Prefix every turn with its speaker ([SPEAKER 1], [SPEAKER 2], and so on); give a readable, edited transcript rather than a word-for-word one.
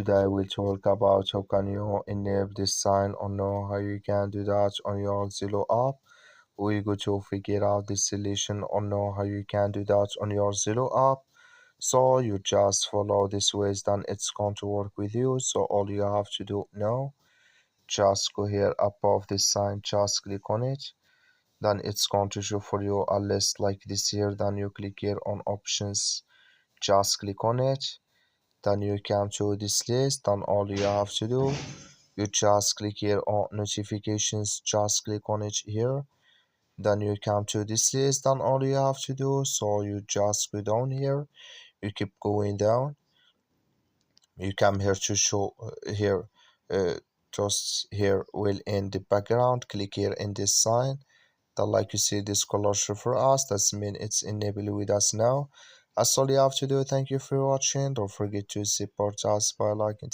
[SPEAKER 1] Today we'll talk about how can you enable this sign or know how you can do that on your Zello app. We're going to figure out this solution or know how you can do that on your Zello app. So you just follow this ways, then it's going to work with you. So all you have to do now, just go here above this sign, just click on it. Then it's going to show for you a list like this here. Then you click here on options, just click on it. Then you come to this list. Then all you have to do, you just click here on notifications, just click on it here. Then you come to this list. Then all you have to do, so you just go down here, you keep going down, you come here to show here just here will in the background, click here in this sign. Then like you see this color show for us, that's mean it's enabled with us now. That's all you have to do. Thank you for watching. Don't forget to support us by liking.